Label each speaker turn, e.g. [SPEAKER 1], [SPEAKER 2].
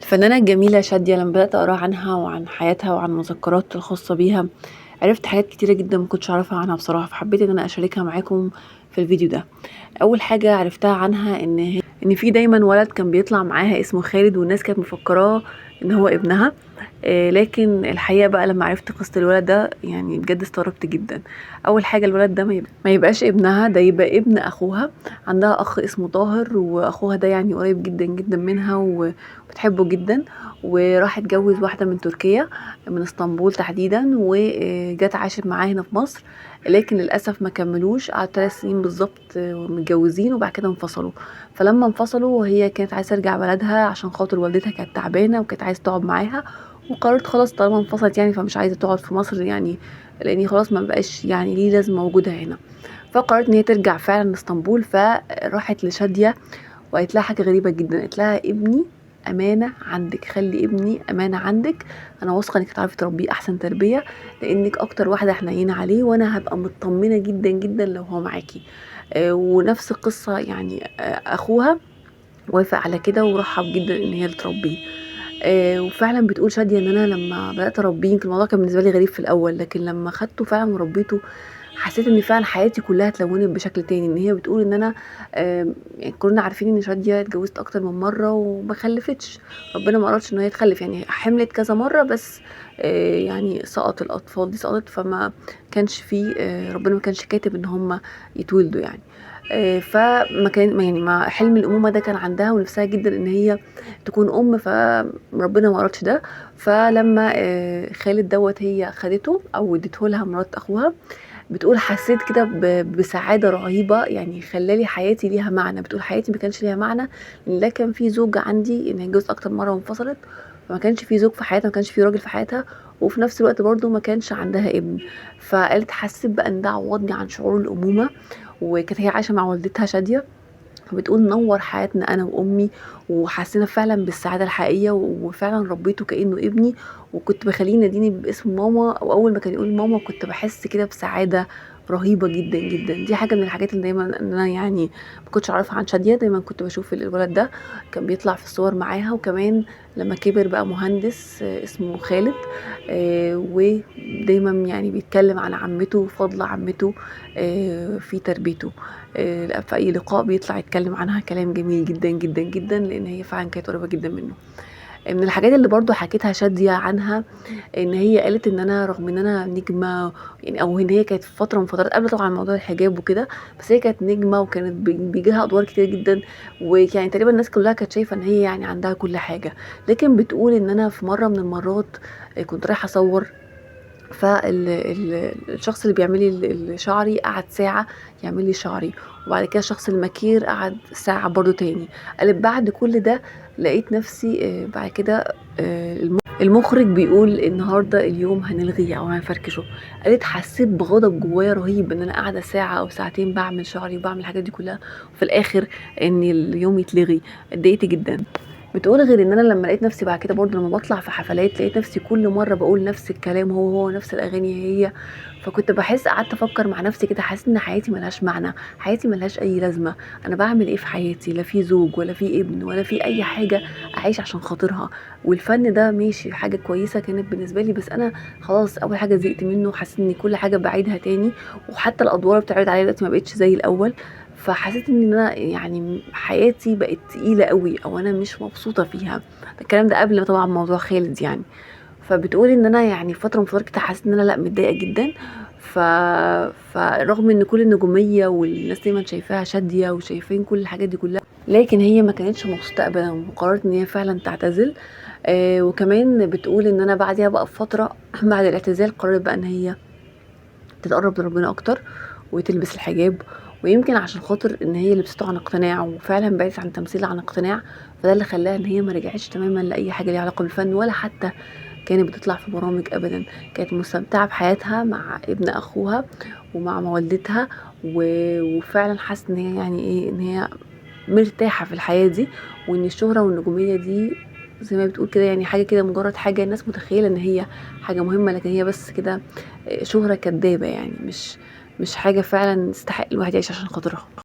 [SPEAKER 1] الفنانة الجميلة شادية لما بدأت أقرأ عنها وعن حياتها وعن المذكرات الخاصة بيها عرفت حاجات كتيرة جدا مكنتش أعرفها عنها بصراحة، فحبيت إن أنا أشاركها معاكم في الفيديو ده. أول حاجة عرفتها عنها إن في دايما ولد كان بيطلع معاها اسمه خالد، والناس كانت مفكراه إن هو ابنها. لكن الحقيقة بقى لما عرفت قصة الولد ده يعني بجد استغربت جدا. أول حاجة الولد ده ما يبقاش ابنها، ده يبقى ابن أخوها. عندها أخ اسمه طاهر، وأخوها ده يعني قريب جدا جدا منها وبتحبه جدا. وراح اتجوز واحدة من تركيا، من اسطنبول تحديدا، وجت عاشت معاه هنا في مصر. لكن للأسف ما كملوش، قعدوا 3 سنين بالظبط متجوزين وبعد كده انفصلوا. فلما انفصلوا وهي كانت عايزة ترجع بلدها عشان خاطر والدتها كانت تعبانة وكانت عايزة تقعد معاها، وقررت خلاص طالما انفصلت يعني فمش عايزة تقعد في مصر، يعني لاني خلاص ما بقاش يعني ليه لازمة وجودها هنا. فقررت ان هي ترجع فعلا اسطنبول، فراحت لشادية وقالت لها حاجة غريبة جدا. قالت لها ابني امانة عندك، خلي ابني امانة عندك، انا واثقة انك هتعرفي تربيه احسن تربية، لانك اكتر واحدة حنينة عليه، وانا هبقى مطمنة جدا جدا لو هو معاكي. ونفس القصة يعني اخوها وافق على كده ورحب جدا ان هي تربيه. وفعلا بتقول شادية ان انا لما بدات اربيه، يمكن الموضوع كان بالنسبه لي غريب في الاول، لكن لما خدته فعلا وربيته حسيت ان فعلا حياتي كلها اتلونت بشكل تاني. ان هي بتقول ان انا يعني كلنا عارفين ان شادية اتجوزت اكتر من مره وما خلفتش، ربنا ما ارادش ان هي تخلف، يعني حملت كذا مره بس يعني سقط الاطفال دي سقطت، فما كانش فيه ربنا ما كانش كاتب ان هم يتولدوا يعني. فما كان يعني ما حلم الامومه ده كان عندها ونفسها جدا ان هي تكون ام، فربنا ما ارادش ده. فلما خالد دوت هي خدته او اديته لها مرات اخوها، بتقول حسيت كده بسعاده رهيبه، يعني خلالي حياتي ليها معنى. بتقول حياتي ما كانش ليها معنى لان لا كان في زوج عندي، ان هي اتجوزت اكتر مره وانفصلت، فما كانش في زوج في حياتها، ما كانش في راجل في حياتها، وفي نفس الوقت برضو ما كانش عندها ابن. فقالت حسيت بقى ان ده عوضني عن شعور الامومه. وكانت هي عايشه مع والدتها شاديه، فبتقول نور حياتنا انا وامي، وحسينا فعلا بالسعاده الحقيقيه، وفعلا ربيته كانه ابني، وكنت بخليه يناديني باسم ماما، واول ما كان يقول ماما كنت بحس كده بسعاده رهيبه جدا جدا. دي حاجه من الحاجات اللي دايما ان انا يعني ما كنتش اعرفها عن شاديه. دايما كنت بشوف الولد ده كان بيطلع في الصور معاها، وكمان لما كبر بقى مهندس اسمه خالد. ودايما يعني بيتكلم عن عمته وفضل عمته في تربيته. في اي لقاء بيطلع يتكلم عنها كلام جميل جدا جدا جدا، لان هي فعلا كانت قريبه جدا منه. من الحاجات اللي برضو حكيتها شادية عنها ان هي قالت ان انا رغم ان انا نجمة، يعني او ان هي كانت في فترة من فترات قبل طبعا موضوع الحجاب وكده، بس هي كانت نجمة وكانت بيجيلها ادوار كتير جدا، ويعني تقريبا الناس كلها كانت شايفة ان هي يعني عندها كل حاجة. لكن بتقول ان انا في مرة من المرات كنت رايحة اصور، فالشخص اللي بيعمل لي شعري قعد ساعة يعمل لي شعري، وبعد كده شخص الماكير قعد ساعة برضو تاني. قالت بعد كل ده لقيت نفسي بعد كده المخرج بيقول النهارده اليوم هنلغيه او هنفركشه. قالت حسيت بغضب جوايا رهيب ان انا قاعده ساعه او ساعتين بعمل شعري وبعمل الحاجات دي كلها، وفي الاخر ان اليوم يتلغي. اتضايقت جدا. بتقول غير ان انا لما لقيت نفسي بعد كده برضه لما بطلع في حفلات لقيت نفسي كل مره بقول نفس الكلام هو نفس الاغاني هي. فكنت بحس، قعدت افكر مع نفسي كده، حاسس ان حياتي ملهاش معنى، حياتي ملهاش اي لازمه. انا بعمل ايه في حياتي؟ لا في زوج ولا في ابن ولا في اي حاجه اعيش عشان خاطرها. والفن ده ماشي حاجه كويسه كانت بالنسبه لي، بس انا خلاص اول حاجه زهقت منه، حسيت ان كل حاجه بعيدها تاني، وحتى الادوار اللي بتعرض عليا دلوقتي ما بقتش زي الاول. فحسيت ان انا يعني حياتي بقت تقيله قوي او انا مش مبسوطه فيها. الكلام ده قبل طبعا موضوع خالد يعني. فبتقول ان انا يعني فتره من فترات كده حسيت ان انا لا متضايقه جدا. ف... فرغم ان كل النجوميه والناس دايما شايفاها شاديه وشايفين كل الحاجات دي كلها، لكن هي ما كانتش مبسوطه ابدا، وقررت ان هي فعلا تعتزل. وكمان بتقول ان انا بعدها بقى بفتره بعد الاعتزال قررت بقى ان هي تتقرب لربنا اكتر وتلبس الحجاب، ويمكن عشان خاطر ان هي لبسته عن اقتناع وفعلا بعدت عن تمثيل عن اقتناع، فده اللي خلاها ان هي ما رجعتش تماما لاي حاجه ليها علاقه بالفن، ولا حتى كانت بتطلع في برامج ابدا. كانت مستمتعه بحياتها مع ابن اخوها ومع والدتها، وفعلا حاسه ان هي يعني ايه، ان هي مرتاحه في الحياه دي، وان الشهره والنجوميه دي زي ما بتقول كده يعني حاجه كده، مجرد حاجه الناس متخيله ان هي حاجه مهمه، لكن هي بس كده شهره كدابه، يعني مش حاجه فعلا تستحق الواحد يعيش عشان خاطرها.